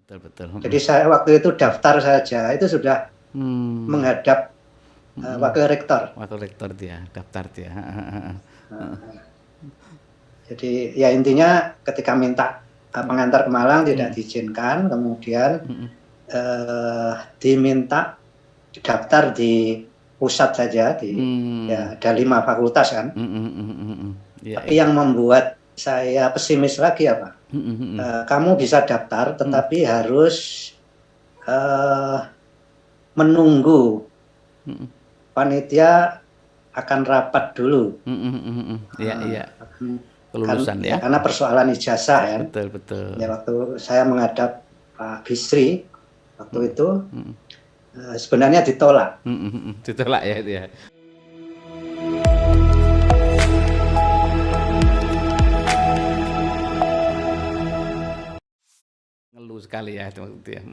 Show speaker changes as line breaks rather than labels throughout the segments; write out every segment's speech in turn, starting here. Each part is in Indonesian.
betul betul,
Jadi saya waktu itu daftar saja, itu sudah
hmm,
menghadap
mhm,
wakil rektor.
wakil rektor dia, daftar dia,
Nah, jadi ya intinya ketika minta pengantar ke Malang tidak
mhm
diizinkan, kemudian
mhm,
diminta daftar di pusat saja,
mmm,
ya ada 5 fakultas kan.
iya
Tapi
iya,
yang membuat saya pesimis lagi apa?
mhm mhm,
Kamu bisa daftar,
mhm
tetapi harus eh, menunggu
mhm,
panitia akan rapat dulu.
iya iya,
Kan
kelulusan
ya
ya,
karena persoalan ijazah ya.
betul betul,
Ya waktu saya menghadap Pak Bisri waktu itu sebenarnya ditolak.
ditolak ya itu ya, ngeluh sekali ya itu waktu itu ya,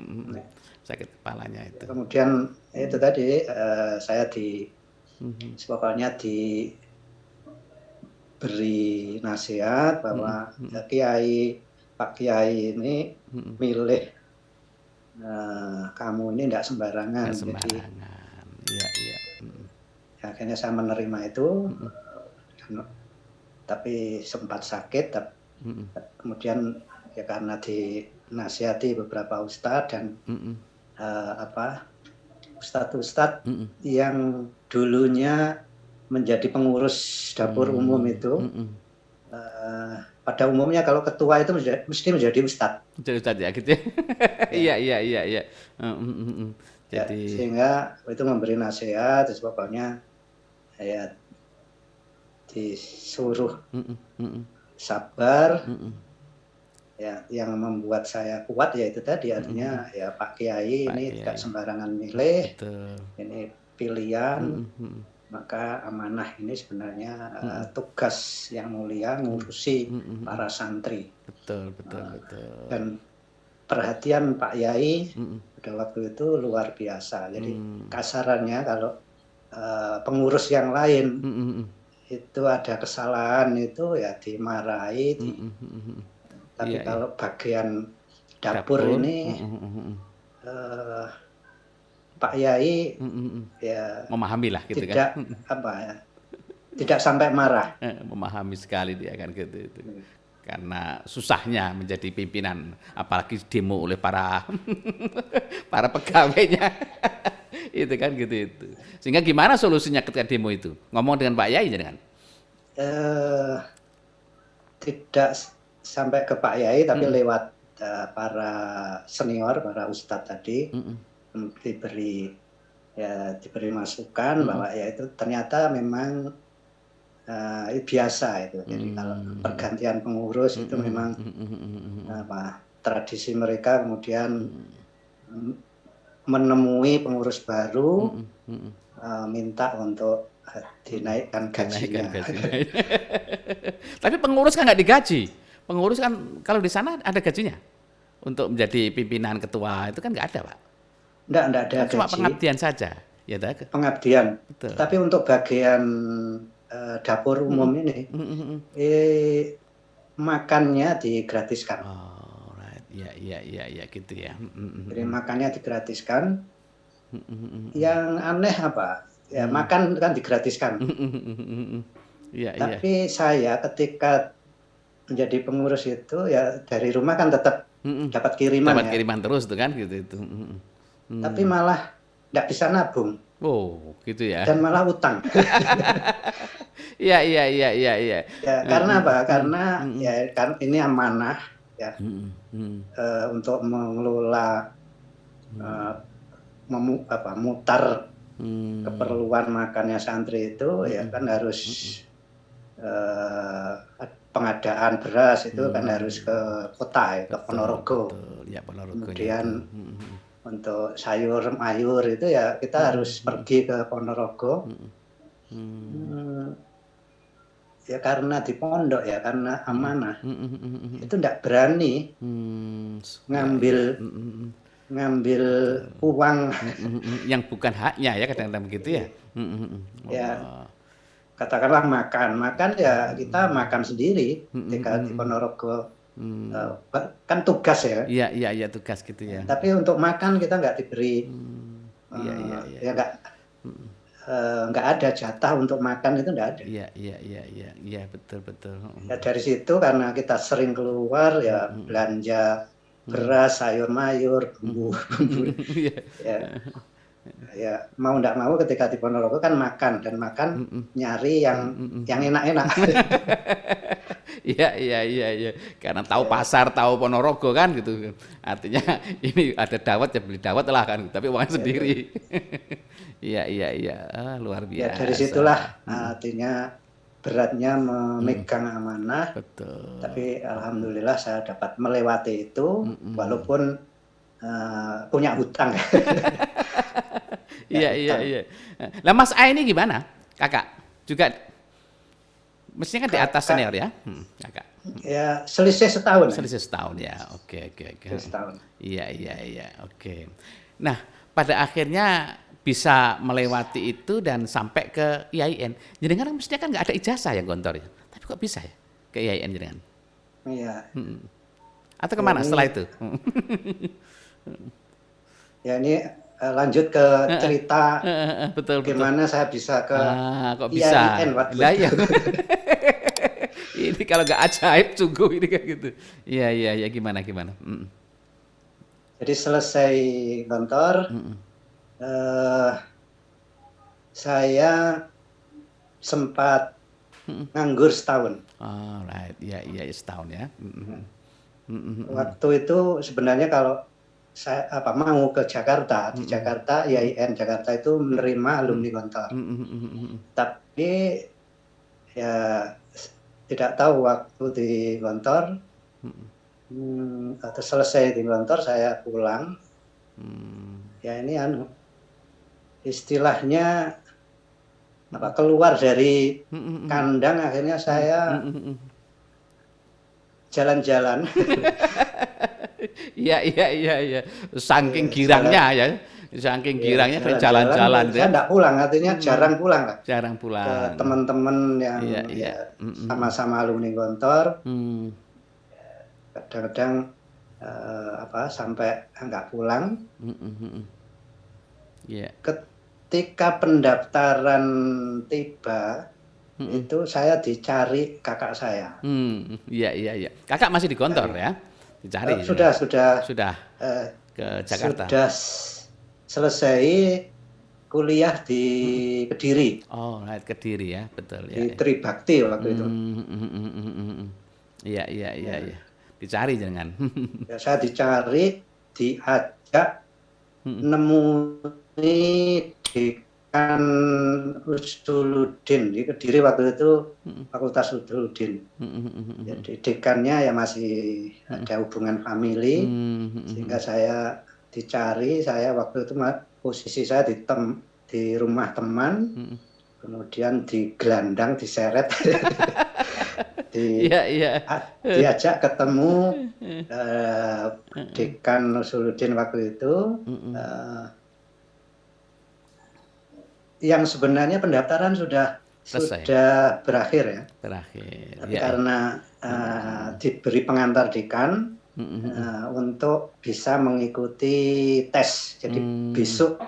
sakit kepalanya itu,
Kemudian itu tadi saya
mhm
pokoknya diberi nasihat
mhm
bahwa
mhm
Pak Kiai ini
mhm,
milih kamu ini tidak sembarangan.
nggak
Jadi
sembarangan, iya iya,
ya, akhirnya saya menerima itu,
mhm
tapi sempat sakit.
mhm
Kemudian ya karena dinasihati beberapa ustadz dan
mhm
ustadz-ustadz
mhm,
yang dulunya menjadi pengurus dapur umum itu,
mhm.
eh, pada umumnya kalau ketua itu mesti menjadi ustadz.
Jadi Ustadz ya gitu ya. Iya
Ya,
iya iya iya.
ya,
Jadi
sehingga itu memberi nasihat, terus pokoknya ya disuruh
mhm mhm
sabar.
mhm
Ya, yang membuat saya kuat ya itu tadi,
mhm.
artinya ya Pak Kiai
Pak
ini tidak
Kiai,
sembarangan milih,
betul.
ini pilihan,
Mhm mhm
maka amanah ini sebenarnya
mhm
tugas yang mulia
mhm
ngurusi
mhm mhm.
para santri.
Betul betul
Uh,
betul.
dan perhatian Pak Yai
Mhm.
pada waktu itu luar biasa. Jadi
Mmm.
kasarannya kalau pengurus yang lain
Mhm mhm.
itu ada kesalahan itu ya dimarahi,
Mhm mhm mhm.
tapi
Iya iya.
kalau bagian dapur
Dapur,
ini
mhm mhm mhm.
eh, Pak Yai
Mhm mhm.
ya
Memahamilah gitu kan.
tidak apa ya, tidak sampai marah.
Memahami sekali dia kan gitu itu. Karena susahnya menjadi pimpinan, apalagi demo oleh para para pegawainya. Itu kan gitu itu. Sehingga gimana solusinya ketika demo itu? Ngomong dengan Pak Yai jangan?
Eh, Tidak sampai ke Pak Yai, tapi
Mhm,
lewat para senior, para ustadz tadi
mhm,
diberi diberi masukan
mhm.
bahwa ya itu ternyata memang biasa itu. Jadi kalau
Mmm,
pergantian pengurus itu
mhm,
memang
mhm mhm mhm mhm.
apa tradisi mereka, kemudian menemui pengurus baru
Mhm mhm
minta untuk
mhm.
dinaikkan
Dinaikkan
gajinya.
gajinya. Tapi pengurus kan nggak digaji. Pengurus kan kalau di sana ada gajinya? Untuk menjadi pimpinan ketua itu kan nggak ada, Pak.
Enggak ada
Kan cuma
gaji,
pengabdian saja, ya toh?
pengabdian.
Betul.
Tetapi untuk bagian dapur umum
Mhm,
ini,
mhm mhm.
makannya digratiskan.
Oh, right. Iya iya iya iya gitu ya. Mhm mhm
Jadi
mhm.
makannya digratiskan.
Mhm mhm mhm.
Yang aneh apa? Ya
Mmm.
makan kan digratiskan.
Mhm mhm mhm mhm. Iya iya.
Tapi saya ketika menjadi pengurus itu ya dari rumah kan tetap
Mhm.
dapat kiriman
Dapat
ya.
kiriman terus tuh kan gitu itu. Mhm mhm.
Tapi
Mmm.
malah tidak bisa nabung
Oh, gitu ya.
dan malah utang.
Iya iya iya iya iya.
Ya karena
Heeh.
apa?
Mhm
Karena
mhm.
ya kan ini amanah ya
Mhm mhm.
untuk mengelola eh, mutar
Mmm.
keperluan makannya santri itu ya
Mhm
kan harus
mhm.
eh, pengadaan beras itu kan harus ke
Mmm.
kota ya, ke
Betul
Ponorogo.
betul. Ya Ponorogonya
Kemudian
itu. Mhm mhm.
untuk sayur mayur itu ya kita
Mhm
harus
mhm.
pergi ke Ponorogo.
Mhm. Mmm.
Hmm, ya karena di pondok ya karena
Mhm.
amanah
Mhm mhm mhm.
itu tidak berani
Iya
ngambil
iya. Mhm mhm.
ngambil
Betul.
uang.
Mhm mhm. Yang bukan haknya ya kadang-kadang begitu ya? Mhm mhm.
Ya
Oh.
katakanlah makan makan ya kita makan sendiri
Mhm
ketika di
mhm.
Ponorogo. kan tugas ya.
Iya tugas gitu ya.
Tapi untuk makan kita nggak diberi,
Iya.
ya nggak ada jatah untuk makan, itu nggak ada.
Iya betul.
Ya dari situ karena kita sering keluar ya belanja beras, sayur mayur, bumbu, ya mau nggak mau ketika di Ponorogo kan makan nyari yang enak-enak.
Iya. Karena tahu pasar, tahu Ponorogo kan gitu. Artinya ini ada dawet ya beli dawet lah kan, tapi uangnya sendiri. Iya. Luar biasa.
Ya dari situlah artinya beratnya memegang amanah.
Betul.
Tapi alhamdulillah saya dapat melewati itu walaupun punya hutang.
Iya. Lah Mas A ini gimana? Kakak juga mestinya kan di atas senior ya? Kakak.
Ya selisih setahun.
Selisih setahun ya. Oke.
Setahun.
Iya. Oke. Nah, pada akhirnya bisa melewati itu dan sampai ke IAIN. Jenengan mestinya kan nggak ada ijazah ya Gontor ya? Tapi kok bisa ya ke IAIN jenengan?
Iya.
Atau kemana setelah itu?
Ya ini lanjut ke cerita
betul.
Gimana saya bisa ke
kok bisa?
IAIN waktu
itu. Ini kalau nggak ajaib sungguh ini kayak gitu. Iya gimana?
Jadi selesai kantor, saya sempat nganggur setahun.
Oh, right. Iya setahun ya.
Waktu itu sebenarnya kalau saya mau ke Jakarta, di Jakarta IAIN Jakarta itu menerima alumni kantor. Tapi ya tidak tahu waktu di kantor atau selesai di kantor saya pulang. Ya ini istilahnya keluar dari kandang, akhirnya saya jalan-jalan.
Iya. Saking girangnya ya. Saking girangnya jalan-jalan.
Saya enggak pulang, artinya jarang pulang lah.
Jarang pulang.
Ke teman-teman yang sama-sama alumni kantor. Kadang-kadang sampai enggak pulang. Ketika pendaftaran tiba, itu saya dicari kakak saya.
Iya. Kakak masih di kantor ya? Dicari. Sudah ke Jakarta.
Sudah selesai kuliah di Kediri.
Oh, Kediri ya, betul ya.
Di Tribakti waktu itu.
Iya. Dicari jangan.
Ya, saya dicari, diajak nemui Dekan Usuluddin di Kediri waktu itu, Fakultas Usuluddin. Jadi dekannya ya masih ada hubungan famili, sehingga saya dicari. Saya waktu itu posisi saya di rumah teman, kemudian digelandang, diseret, diajak ketemu Dekan Usuluddin waktu itu. Yang sebenarnya pendaftaran sudah berakhir ya. Tapi karena diberi pengantar dekan untuk bisa mengikuti tes. Jadi besok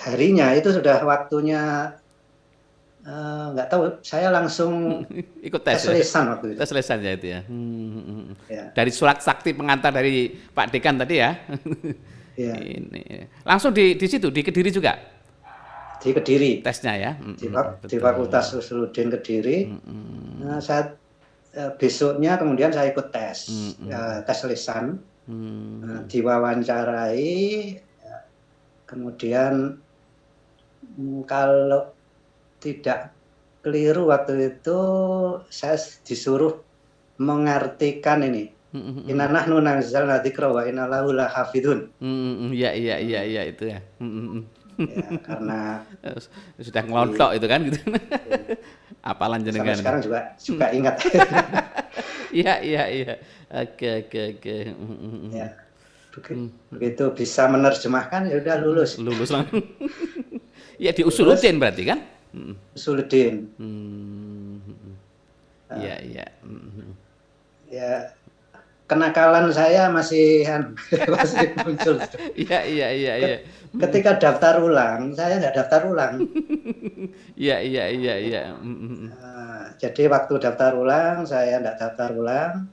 harinya itu sudah waktunya, nggak tahu, saya langsung
ikut tes
lesan waktu itu.
Tes lesan ya itu ya. Dari surat sakti pengantar dari Pak Dekan tadi ya. Ini langsung di situ di Kediri juga.
Di Kediri
tesnya ya,
di Fakultas Usuluddin Kediri. Nah, saya besoknya kemudian saya ikut tes lisan, diwawancarai, kemudian kalau tidak keliru waktu itu saya disuruh mengartikan ini. Inna nahnu nazzalna dzikra wa inna lahu lahafidun.
Iya itu ya.
Ya, karena
sudah ngelontok itu kan gitu. Apalan jenengan.
Sekarang juga ingat.
Iya. Oke.
Ya. Begitu bisa menerjemahkan ya udah lulus.
Lulus langsung. Ya di Usuluddin berarti kan?
Usuluddin.
Iya.
ya kenakalan saya masih masih muncul.
Iya, iya, iya, iya.
Ketika daftar ulang, saya nggak daftar ulang.
Iya, iya, iya, iya.
Jadi waktu daftar ulang, saya nggak daftar ulang.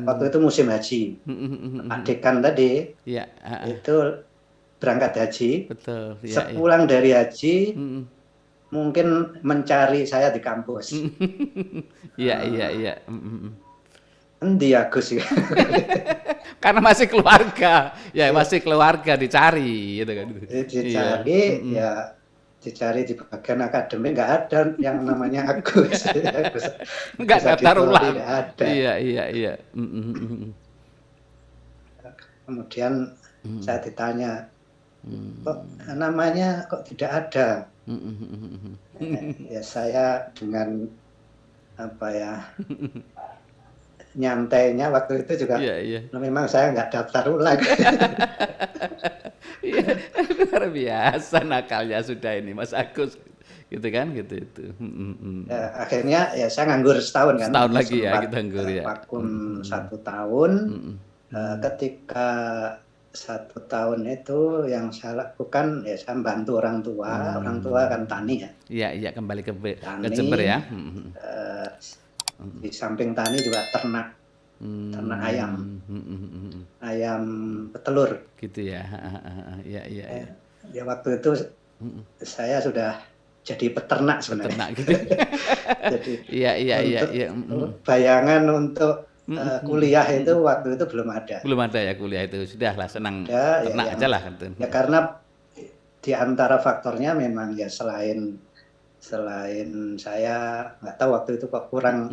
Waktu itu musim haji. Adegan tadi
Iya,
itu berangkat haji.
betul. Iya, iya.
Sepulang dari haji, mungkin mencari saya di kampus.
Iya, iya, iya.
Endi Agus ya.
Karena masih keluarga, ya masih keluarga dicari, gitu kan.
Dicari, ya dicari di bagian akademik nggak ada yang namanya Agus.
Nggak daftar ulang.
Tidak ada.
Iya, iya, iya.
Kemudian saya ditanya, kok namanya kok tidak ada? Ya saya dengan apa ya nyantainya waktu itu juga, memang saya nggak daftar ulang.
Iya, luar biasa nakalnya sudah ini Mas Agus, gitu kan, gitu itu.
Ya, akhirnya ya saya nganggur setahun kan.
Setahun lagi ya kita nganggur ya.
Vakum 1 tahun. Ketika 1 tahun itu yang saya lakukan ya saya bantu orang tua kan tani ya. Iya,
iya kembali ke Jember ya.
Di samping tani juga ternak ayam, ayam petelur.
Gitu ya. Iya, iya.
Ya waktu itu saya sudah jadi peternak sebenarnya.
Peternak gitu.
Jadi
iya.
Bayangan untuk kuliah itu waktu itu belum ada.
Belum ada ya kuliah itu, sudah lah senang ternak aja lah.
Ya karena di antara faktornya memang ya selain saya nggak tahu waktu itu kok kurang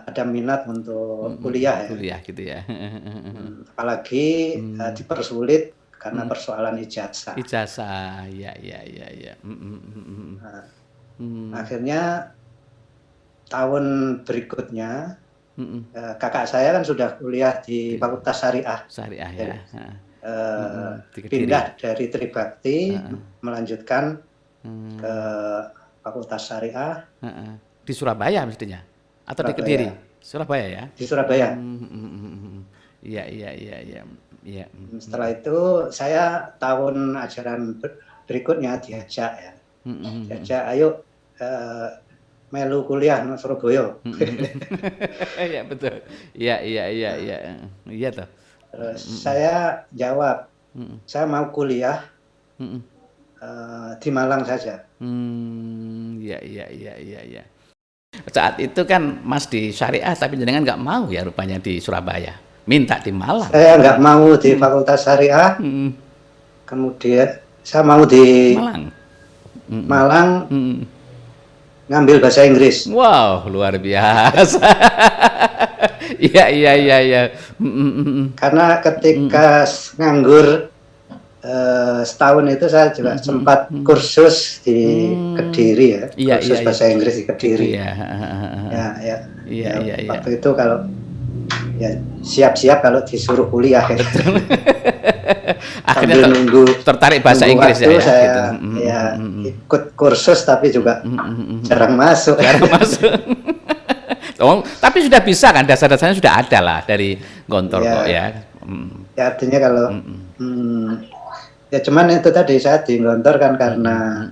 ada minat untuk kuliah ya.
Kuliah gitu ya.
Apalagi dipersulit karena persoalan ijazah.
Ijazah, iya.
Akhirnya tahun berikutnya kakak saya kan sudah kuliah di Fakultas Syariah.
Syariah ya.
Pindah dari Tribakti melanjutkan ke Fakultas Syariah
di Surabaya mestinya atau di Kediri? Surabaya ya.
Di Surabaya.
Iya.
Setelah itu saya tahun ajaran berikutnya diajak ya. Diajak ayo melu kuliah di Surabaya.
Iya betul. Iya. Iya toh.
Terus saya jawab, saya mau kuliah di Malang saja.
Iya. Saat itu kan Mas di Syariah tapi jenengan nggak mau ya rupanya di Surabaya, minta di Malang.
Saya nggak mau di Fakultas Syariah, kemudian saya mau di Malang ngambil bahasa Inggris.
Wow, luar biasa. Iya.
Karena ketika nganggur setahun itu saya juga sempat kursus di Kediri ya, kursus bahasa Inggris di Kediri. Iya. Waktu itu kalau ya siap-siap kalau disuruh kuliah ya.
Akhirnya tertarik bahasa Inggris ya.
Saya ikut kursus tapi juga jarang masuk.
Oh, tapi sudah bisa kan, dasar-dasarnya sudah ada lah dari Gontor kok ya.
Ya artinya kalau ya cuman itu tadi saya di Gontor kan karena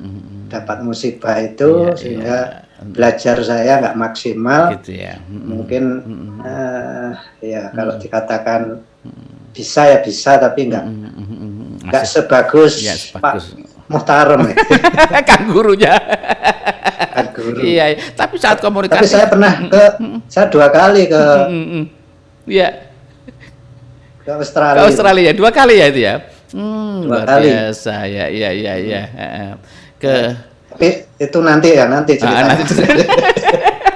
dapat musibah itu sehingga belajar saya nggak maksimal. Gitu ya. Mungkin ya kalau dikatakan bisa ya bisa tapi nggak sebagus Pak Muhtarom.
Kang gurunya. Iya, tapi saat komunikasi.
Tapi saya pernah saya 2 kali ke Australia.
Ke Australia 2 kali ya itu ya.
2
kali. Biasa ya.
Tapi itu nanti ceritanya.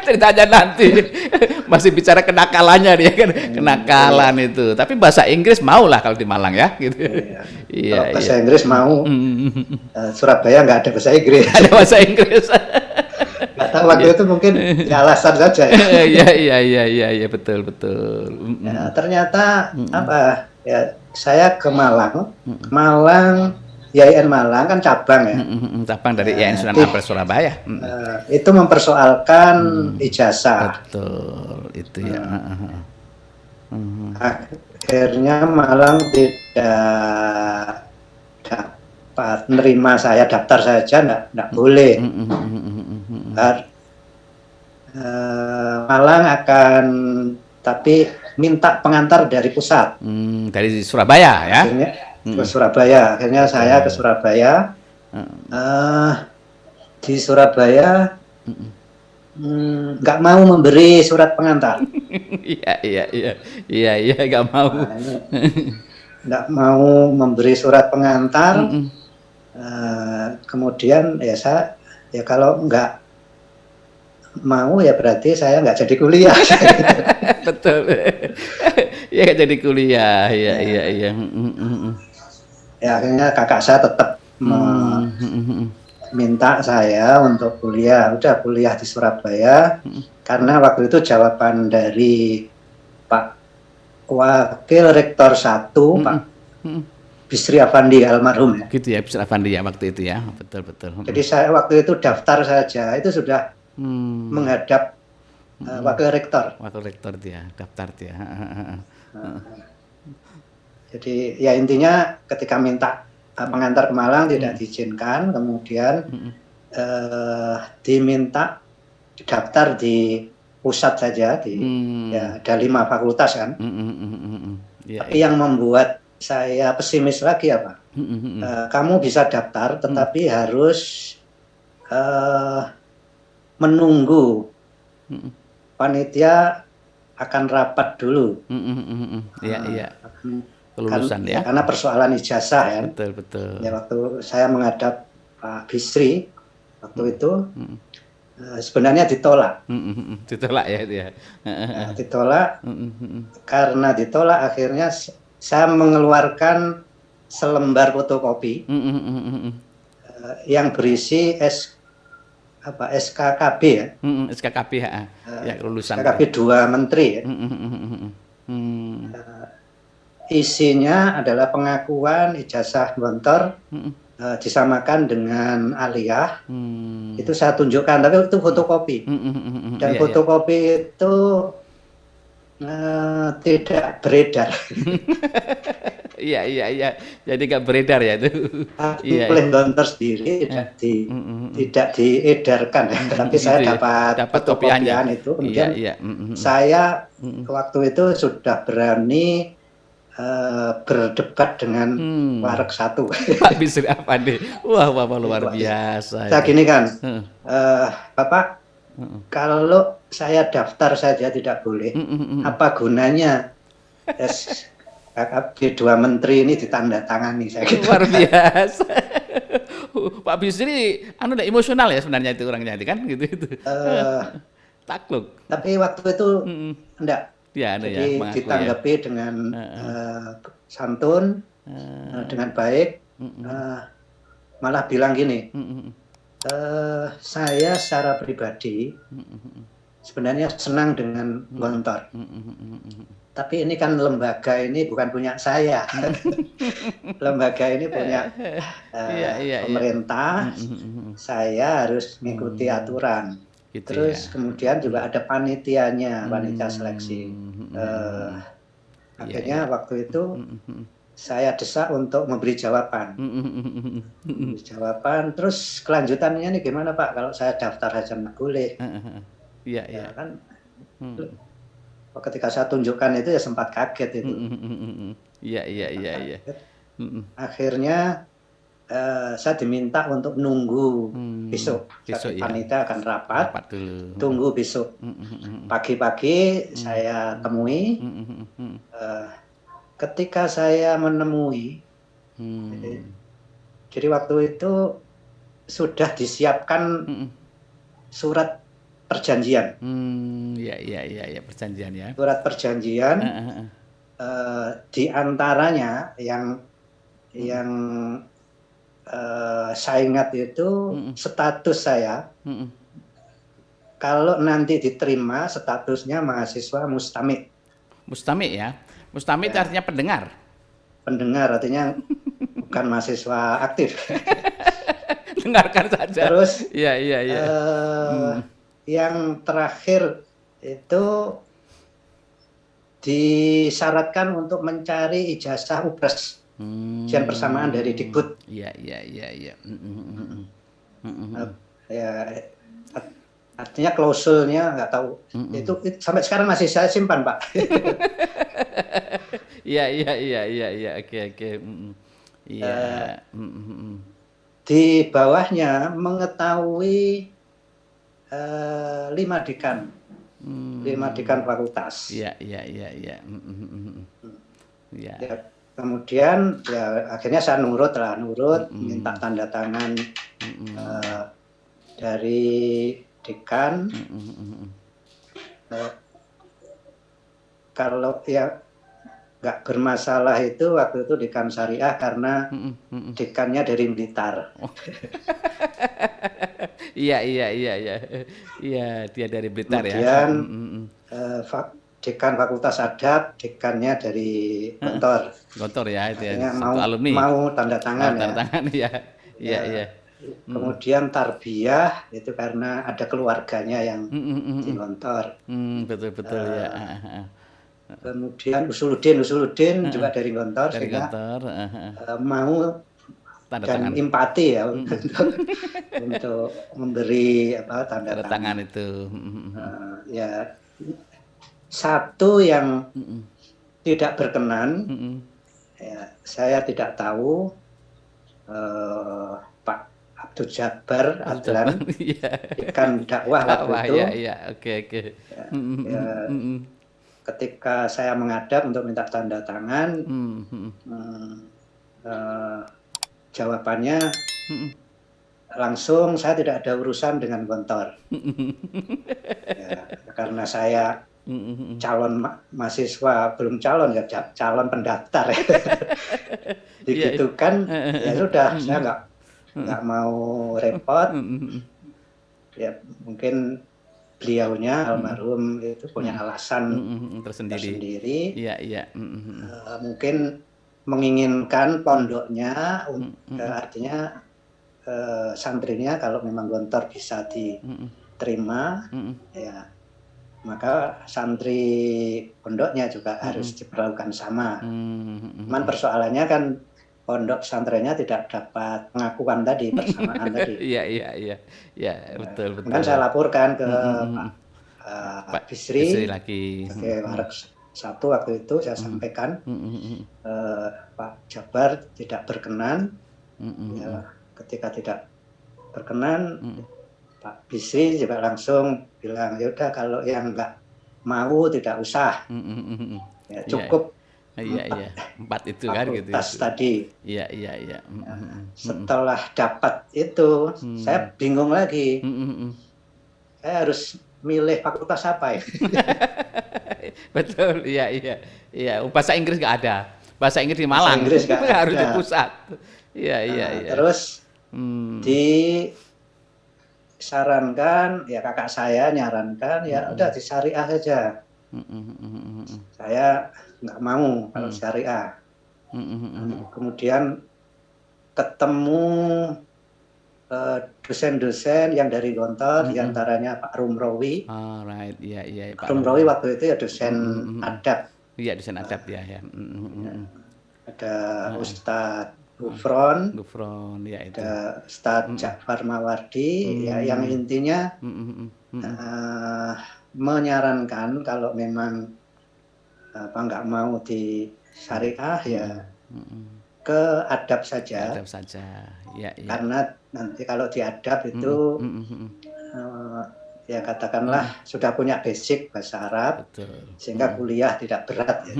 Ceritanya nanti. Masih bicara kenakalannya dia kan, kenakalan itu. Tapi bahasa Inggris mau lah kalau di Malang ya gitu.
Iya. Bahasa Inggris mau. Surabaya nggak ada bahasa Inggris.
Ada bahasa Inggris.
Nggak tahu waktu itu mungkin alasan saja.
Iya, betul.
Ya, ternyata apa ya, saya ke Malang IAIN Malang kan cabang ya.
Cabang dari IAIN Sunan Ampel Surabaya.
Itu mempersoalkan ijazah.
Betul, itu ya.
Akhirnya Malang tidak dapat menerima saya, daftar saja enggak boleh. Malang akan tapi minta pengantar dari pusat.
Dari Surabaya ya?
Akhirnya ke Surabaya. Akhirnya saya ke Surabaya. Di Surabaya nggak mau memberi surat pengantar.
Iya, nggak mau.
Nggak mau memberi surat pengantar. Kemudian ya saya, ya kalau nggak mau ya berarti saya nggak jadi kuliah.
Betul. Ya nggak jadi kuliah. Iya.
Ya akhirnya kakak saya tetap minta saya untuk kuliah. Udah kuliah di Surabaya. Karena waktu itu jawaban dari Pak Wakil Rektor 1, Pak Bisri Afandi almarhum ya.
Gitu ya, Bisri Afandi ya waktu itu ya. Betul.
Jadi saya waktu itu daftar saja, itu sudah menghadap Wakil Rektor.
Wakil Rektor dia, daftar dia.
Jadi ya intinya ketika minta pengantar ke Malang tidak diizinkan, kemudian diminta daftar di pusat saja, ya ada 5 fakultas kan. Tapi yang membuat saya pesimis lagi apa? Kamu bisa daftar, tetapi harus menunggu panitia akan rapat dulu.
Iya. Kelulusan ya.
Karena persoalan ijazah ya.
Betul.
Ya waktu saya menghadap Pak Bisri waktu itu sebenarnya ditolak.
Ditolak ya itu ya.
Ditolak. Karena ditolak akhirnya saya mengeluarkan selembar fotokopi yang berisi SKKB ya.
SKKB ya kelulusan.
SKKB 2 menteri ya. Isinya adalah pengakuan ijazah gontor disamakan dengan aliyah. Itu saya tunjukkan, tapi itu fotokopi. Dan fotokopi itu tidak beredar.
Iya. Jadi nggak beredar ya itu.
Oleh gontor sendiri tidak diedarkan. Tapi saya dapat fotokopian itu. Kemudian saya waktu itu sudah berani berdebat dengan Wareg 1.
Pak Bisri Afandi. Wah, luar biasa.
Saya gini kan, Bapak, kalau saya daftar saja tidak boleh, apa gunanya SKKB 2 menteri ini ditandatangani? Saya gitu.
Luar biasa. Pak Bisri, emosional ya sebenarnya itu orangnya itu kan gitu. Takluk.
Tapi waktu itu enggak.
Ya,
jadi ditanggapi ya dengan santun, dengan baik, malah bilang gini, saya secara pribadi sebenarnya senang dengan gontor, tapi ini kan lembaga ini bukan punya saya, lembaga ini punya pemerintah, saya harus mengikuti aturan. Gitu. Terus ya. Kemudian juga ada panitianya, panitia seleksi. Akhirnya waktu itu saya desak untuk memberi jawaban. Terus kelanjutannya nih gimana Pak? Kalau saya daftar aja nggak boleh.
Iya.
Kan ketika saya tunjukkan itu ya sempat kaget itu.
Iya.
Akhirnya saya diminta untuk nunggu besok panitia akan rapat
dulu.
Tunggu besok pagi-pagi saya temui. Ketika saya menemui, jadi waktu itu sudah disiapkan surat perjanjian.
Iya perjanjian ya.
Surat perjanjian di antaranya yang saya ingat itu status saya kalau nanti diterima statusnya mahasiswa mustamik.
Mustamik ya. Mustamik itu artinya pendengar.
Pendengar artinya bukan mahasiswa aktif.
Dengarkan saja.
Terus
Iya, iya, iya.
yang terakhir itu disyaratkan untuk mencari ijazah UPRES, ujian persamaan dari Dikbud.
Iya, iya, iya, iya.
Ya, artinya klausulnya nggak tahu. Itu sampai sekarang masih saya simpan, Pak.
Iya, iya, iya, iya, iya. Oke, oke. Iya.
Di bawahnya mengetahui 5 dekan. 5 dekan fakultas.
Iya, iya, iya, iya. Iya.
Ya, kemudian ya akhirnya saya nurut, minta tanda tangan dari dekan. Kalau ya nggak bermasalah itu waktu itu dekan syariah karena dekannya dari Blitar.
Iya, iya, iya, iya. Iya, dia dari Blitar ya.
Kemudian dekan fakultas adab, dekannya dari Gontor.
Gontor ya, itu ya.
Akhirnya
Satu alumni.
mau tanda tangan ya.
Tanda tangan ya. Iya, iya.
Kemudian tarbiyah itu karena ada keluarganya yang di Gontor.
Betul, betul ya.
Kemudian Usuluddin juga dari Gontor,
Dari
sehingga
Gontor.
mau
Tanda
dan
tangan.
empati ya untuk memberi tanda
tangan itu.
Ya, satu yang tidak berkenan, ya, saya tidak tahu Pak Abdul Jabbar Adlan, dekan dakwah waktu itu.
Iya, oke, oke.
Ketika saya menghadap untuk minta tanda tangan, jawabannya langsung, saya tidak ada urusan dengan Gontor. Ya, karena saya calon mahasiswa, belum calon ya, calon pendaftar. Begitu kan, ya sudah, saya nggak mau repot. Ya mungkin beliaunya almarhum itu punya alasan tersendiri.
Iya, iya.
Mungkin menginginkan pondoknya, artinya santrinya kalau memang Gontor bisa diterima, ya maka santri pondoknya juga harus diperlakukan sama. Cuman persoalannya kan pondok pesantrennya tidak dapat pengakuan tadi, persamaan tadi.
Iya, iya, iya. Ya, betul, betul.
Kan saya laporkan ke Pak Bisri
lagi.
sebagai warak satu waktu itu, saya sampaikan Pak Jabbar tidak berkenan. Ya, ketika tidak berkenan, Pak Bisri juga langsung bilang, ya udah kalau yang nggak mau tidak usah, ya cukup.
Iya, 4 itu kan gitu.
Tadi.
Iya, iya, iya.
Setelah dapat itu, saya bingung lagi. Saya harus milih fakultas apa ya?
Betul, iya, iya. Iya, bahasa Inggris nggak ada. Bahasa Inggris di Malang.
Bahasa Inggris nggak ada.
Harus di pusat. Iya, iya, iya.
Terus disarankan, ya kakak saya nyarankan, ya udah di syariah saja. Saya nggak mau kalau syariah. Kemudian ketemu dosen-dosen yang dari Gontor, diantaranya Pak Rumrawi.
Right, iya, iya.
Pak Rumrawi waktu itu ya dosen adab.
Iya, dosen adab ya.
Ada Ustadz Gufron,
ya itu.
ada Ustadz Ja'far Mawardi, ya yang intinya menyarankan kalau memang nggak mau di syariah ya ke adab saja.
Adab saja, ya.
Karena nanti kalau di adab itu ya katakanlah sudah punya basic bahasa Arab, betul. Sehingga kuliah tidak berat ya.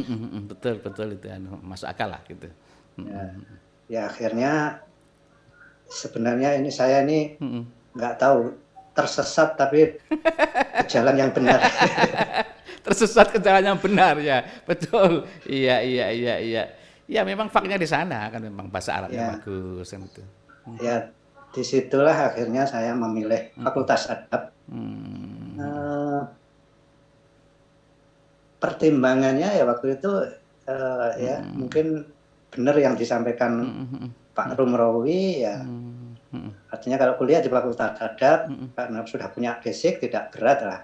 Betul itu masuk akal lah gitu.
Ya akhirnya sebenarnya saya nggak tahu tersesat tapi ke jalan yang benar.
Tersesat ke jalan yang benar ya, betul. Iya. Ya memang faknya di sana kan memang bahasa Arabnya bagus kan itu.
Ya disitulah akhirnya saya memilih Fakultas Adab. Pertimbangannya ya waktu itu ya mungkin benar yang disampaikan Pak Rumrawi ya. Artinya kalau kuliah di Fakultas Adat karena sudah punya basic tidak berat lah.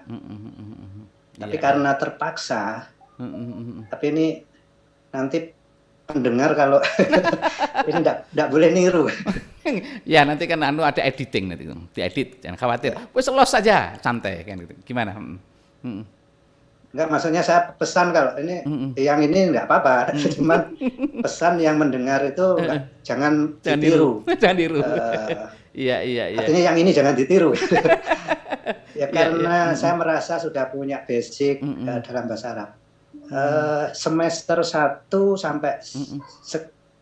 Tapi karena terpaksa, tapi ini nanti pendengar kalau ini enggak boleh niru.
Ya nanti kan ada editing nanti, diedit, jangan khawatir. Wes los saja, santai kan gitu. Gimana?
Enggak, maksudnya saya pesan kalau ini yang ini enggak apa-apa, cuman pesan yang mendengar itu jangan ditiru.
Jangan niru. Iya.
Artinya yang ini jangan ditiru. Ya karena saya merasa sudah punya basic dalam bahasa Arab. Semester 1 sampai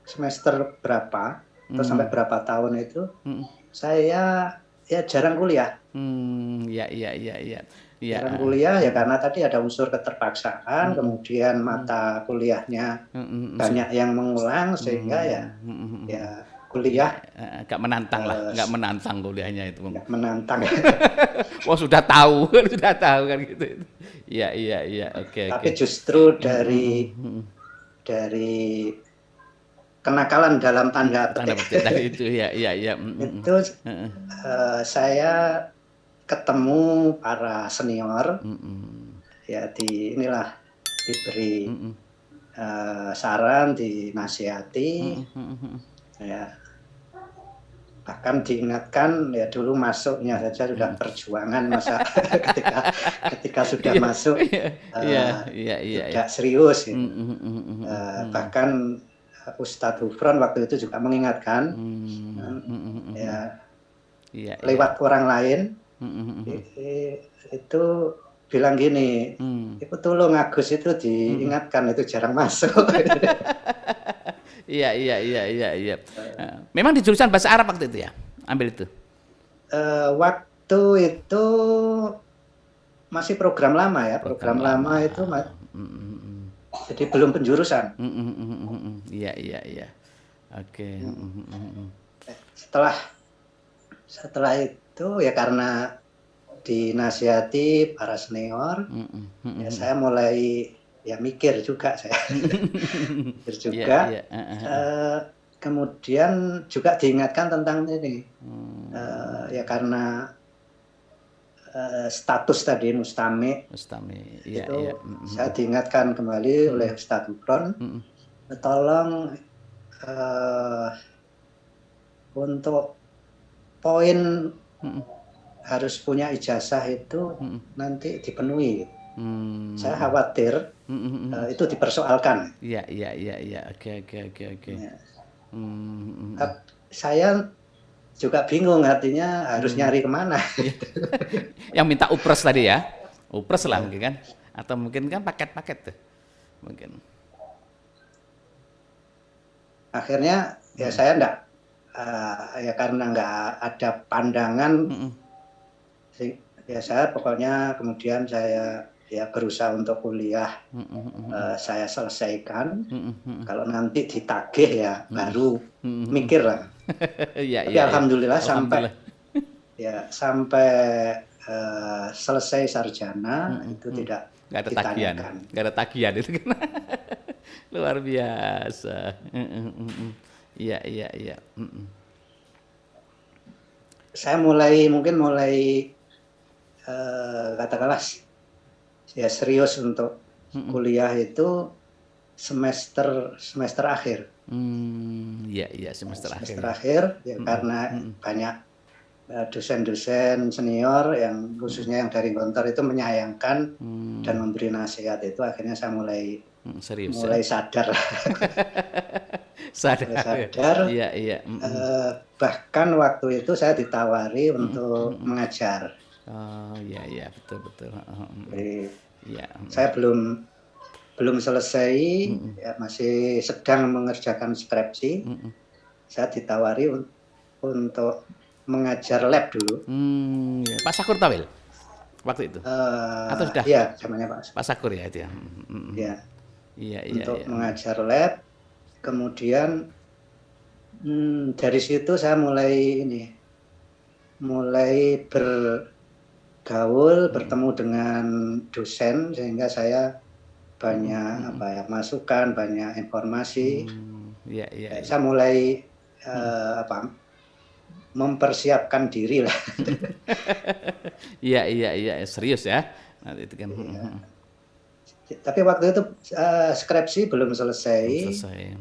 semester berapa atau sampai berapa tahun itu saya ya jarang kuliah.
Iya.
Jarang kuliah ya karena tadi ada unsur keterpaksaan, kemudian mata kuliahnya banyak yang mengulang sehingga ya kuliah
nggak menantang lah, nggak menantang kuliahnya itu.
Nggak menantang.
Wah sudah tahu kan gitu. Iya, oke.
Tapi justru dari kenakalan dalam tanda petik
itu ya.
Itu saya ketemu para senior ya inilah diberi saran, dinasihati ya, bahkan diingatkan ya dulu masuknya saja sudah perjuangan masa ketika sudah masuk tidak serius gitu. Bahkan Ustadz Ufron waktu itu juga mengingatkan lewat orang lain itu bilang gini, itu tolong Agus itu diingatkan itu jarang masuk.
Iya. Memang di jurusan bahasa Arab waktu itu ya, ambil itu.
Waktu itu masih program lama ya, program lama itu jadi belum penjurusan.
Iya. Oke.
Setelah itu ya karena dinasihati para senior, ya saya mulai ya mikir juga saya. Kemudian juga diingatkan tentang ini. Ya karena status tadi mustami itu saya diingatkan kembali oleh Ustadz Ufron, tolong untuk poin harus punya ijazah itu nanti dipenuhi. Saya khawatir itu dipersoalkan.
Iya. Oke.
Ya. Saya juga bingung artinya harus nyari kemana.
Yang minta upres tadi ya, upres lah mungkin kan, atau mungkin kan paket-paket tuh, mungkin.
Akhirnya ya saya enggak, ya karena enggak ada pandangan, ya saya pokoknya kemudian saya ya berusaha untuk kuliah, saya selesaikan. Kalau nanti ditagih ya baru mikir lah. Tapi alhamdulillah sampai selesai sarjana itu tidak ditanyakan.
Nggak ada tagihan itu kan. Luar biasa. Iya.
Saya mulai katakanlah ya serius untuk kuliah itu semester akhir.
Iya semester
akhir ya karena banyak dosen-dosen senior yang khususnya yang dari Gontor itu menyayangkan dan memberi nasihat, itu akhirnya saya mulai
serius,
sadar.
sadar. Iya.
Bahkan waktu itu saya ditawari untuk mengajar.
Oh iya betul.
Iya. Saya belum selesai, ya, masih sedang mengerjakan skripsi. Saya ditawari untuk mengajar lab dulu.
Ya. Pak Sakur Tawil waktu itu? Atau sudah?
Iya, zamannya
Pak Sakur ya itu ya.
Iya. Untuk mengajar lab, kemudian dari situ saya mulai bergaul, bertemu dengan dosen sehingga saya banyak masukan, banyak informasi.
Iya, iya, iya.
Saya mulai apa, mempersiapkan diri lah.
Iya, iya, iya, serius ya. Nah, itu kan
Ya. Tapi waktu itu skripsi belum selesai.
belum selesai.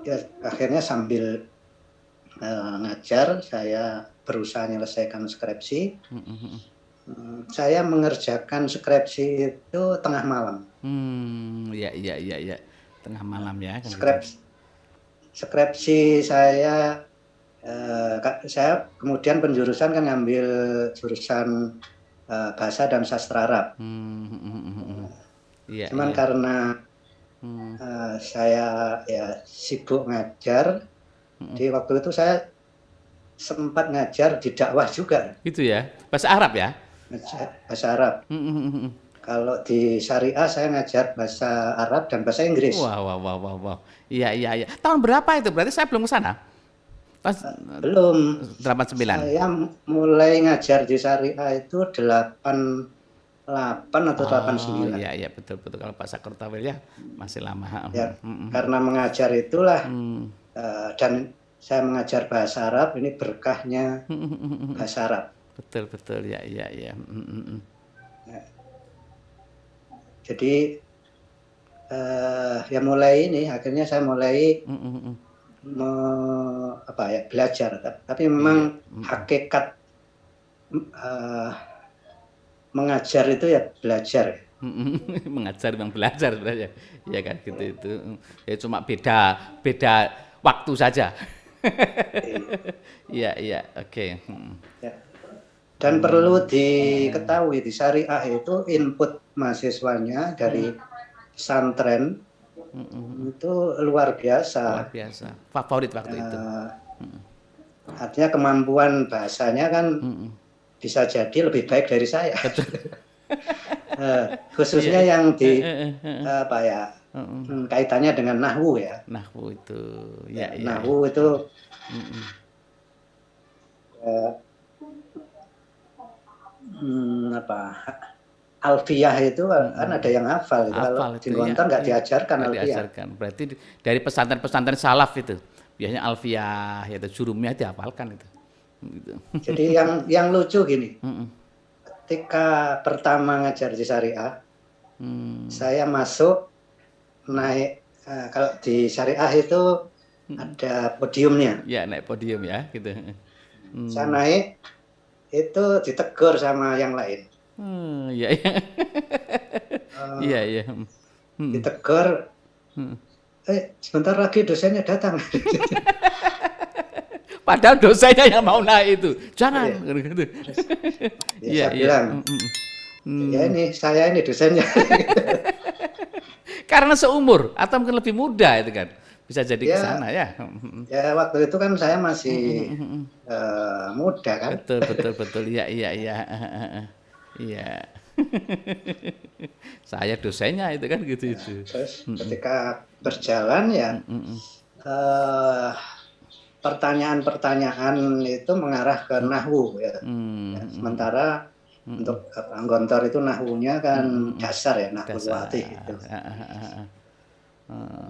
Ya, akhirnya sambil ngajar, saya berusaha menyelesaikan skripsi. Saya mengerjakan skripsi itu tengah malam.
Iya, iya, iya, iya. Tengah malam ya kan gitu.
Skripsi saya kemudian penjurusan kan ngambil jurusan bahasa dan sastra Arab.
Iya,
Cuman
iya.
karena saya ya sibuk ngajar, di waktu itu saya sempat ngajar di dakwah juga,
Gitu ya. Bahasa Arab ya?
ngajar bahasa Arab. Kalau di syariah saya ngajar bahasa Arab dan bahasa Inggris.
Wah, wah, wah, wah, wah. Iya, iya, iya. Tahun berapa itu? Berarti saya belum ke sana.
Belum,
89.
saya mulai ngajar di syariah itu 88 atau
Oh,
89.
iya, iya, betul, betul. Kalau Pak Sakurtawil ya masih lama.
Ya, karena mengajar itulah dan saya mengajar bahasa Arab, ini berkahnya bahasa Arab.
Betul, betul. Ya, iya, iya.
Ya, jadi ya mulai ini, akhirnya saya mulai belajar. Tapi memang hakikat mengajar itu ya belajar.
Mengajar memang belajar sebenarnya. Ya kan gitu itu. Ya cuma beda waktu saja. Iya, iya, oke.
Ya. Dan perlu diketahui di syariah itu input mahasiswanya dari pesantren itu luar biasa.
Luar biasa. Favorit waktu itu.
Artinya kemampuan bahasanya kan bisa jadi lebih baik dari saya. Khususnya yang di kaitannya dengan nahwu ya.
Nahwu itu, ya, ya.
Nahwu itu alfiyah itu kan ada yang hafal. Kalau di Gontor nggak diajarkan alfiyah.
Diajarkan. Berarti dari pesantren-pesantren salaf itu biasanya alfiyah, yaitu jurumiyah dihafalkan itu. Gitu.
Jadi yang lucu gini, ketika pertama ngajar di syariah, saya masuk naik, kalau di syariah itu ada podiumnya.
Ya, naik podium ya, gitu.
Saya naik, itu ditegur sama yang lain.
Iya, iya. Iya, iya.
Ditegur, sebentar lagi dosennya datang.
Padahal dosennya yang mau naik itu. Jangan. Gitu.
Ya, saya bilang, ya ini, saya ini dosennya.
Karena seumur atau mungkin lebih muda itu kan. Bisa jadi ke sana ya.
Ya waktu itu kan saya masih muda kan.
Betul, betul, betul. Iya, iya, iya. Iya. Saya dosennya itu kan gitu itu.
Terus ketika berjalan ya pertanyaan-pertanyaan itu mengarah ke nahwu ya. Sementara untuk Gontor itu nahwunya kan dasar ya, nahwu lughati gitu.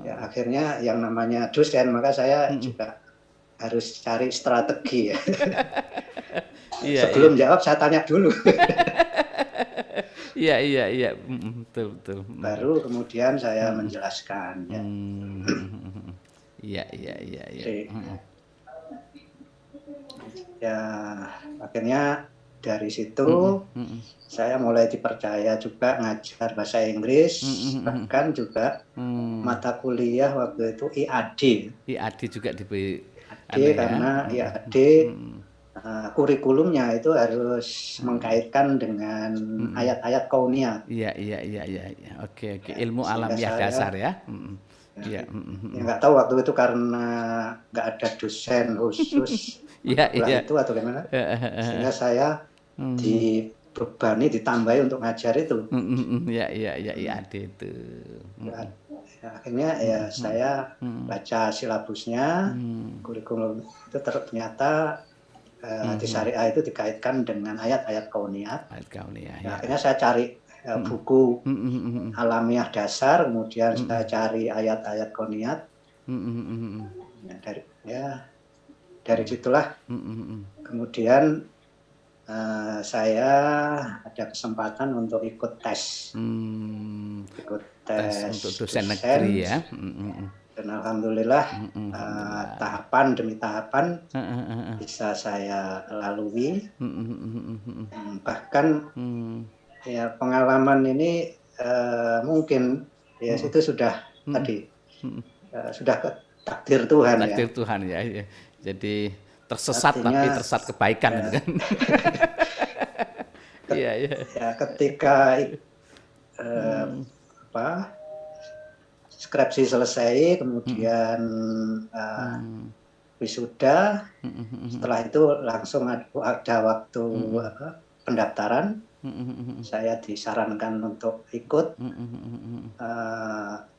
Ya akhirnya yang namanya dosen, maka saya juga harus cari strategi ya. Sebelum jawab saya tanya dulu.
Iya, iya, iya, betul, betul.
Baru kemudian saya menjelaskan.
Iya, iya, iya, iya.
Ya akhirnya dari situ saya mulai dipercaya juga ngajar bahasa Inggris, bahkan juga mata kuliah waktu itu IAD.
IAD juga diberi.
Karena IAD kurikulumnya itu harus mengkaitkan dengan ayat-ayat kauniyah.
Iya, iya, iya, iya. Oke, oke. Ilmu alamiah dasar ya. Iya.
Nggak tahu waktu itu karena nggak ada dosen khusus itu atau gimana. Sehingga saya dibebani, ditambahi untuk ngajar itu.
Iya, iya, iya, IAD itu.
Akhirnya ya saya baca silabusnya, kurikulum itu ternyata di syariah itu dikaitkan dengan ayat-ayat kauniyah. Akhirnya saya cari buku alamiah dasar, kemudian saya cari ayat-ayat kauniyah. Ya, dari situlah kemudian saya ada kesempatan untuk ikut tes
Untuk dosen negeri ya.
dan alhamdulillah tahapan demi tahapan bisa saya lalui. Bahkan ya pengalaman ini mungkin ya itu sudah tadi sudah takdir Tuhan ya.
Takdir Tuhan ya. Jadi tersesat
Artinya,
tapi tersesat kebaikan
ya,
itu kan. Iya, iya.
Ya, ketika skripsi selesai, kemudian wisuda, setelah itu langsung ada waktu pendaftaran. Saya disarankan untuk ikut.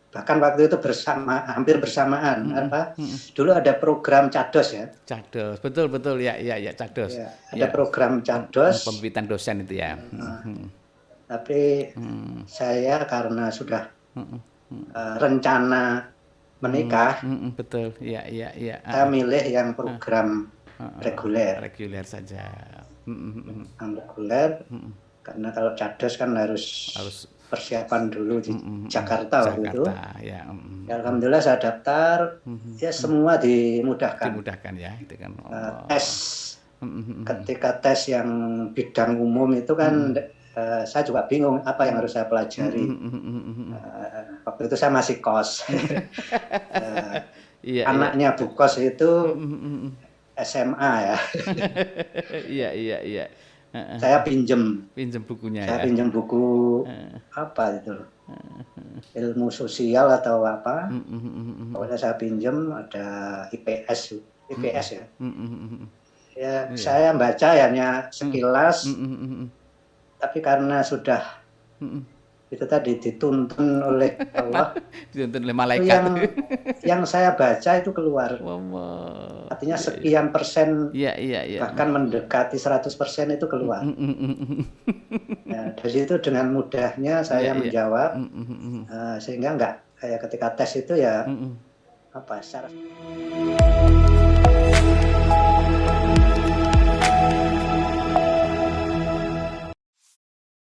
Bahkan waktu itu hampir bersamaan. Dulu ada program CADOS ya.
CADOS, betul ya CADOS.
Ya, ada program CADOS.
Pembibitan dosen itu ya.
Tapi saya karena sudah rencana menikah,
betul, ya.
Saya milih yang program reguler.
Reguler saja.
Reguler, karena kalau CADOS kan harus persiapan dulu di Jakarta waktu itu.
Ya.
Ya, alhamdulillah saya daftar, ya semua dimudahkan.
Dimudahkan ya, itu kan.
Tes, ketika tes yang bidang umum itu kan saya juga bingung apa yang harus saya pelajari. Waktu itu saya masih kos. Anaknya Bu Kos itu SMA ya.
Iya.
Saya pinjem
bukunya.
Saya pinjem buku apa itu, ilmu sosial atau apa. Pokoknya saya pinjem, ada IPS ya. Ya, saya baca hanya sekilas, tapi karena sudah itu tadi dituntun oleh Allah,
dituntun oleh malaikat.
Yang saya baca itu keluar. Artinya sekian persen, bahkan mendekati 100% itu keluar. Nah, dari situ dengan mudahnya saya menjawab, sehingga ketika tes itu ya secara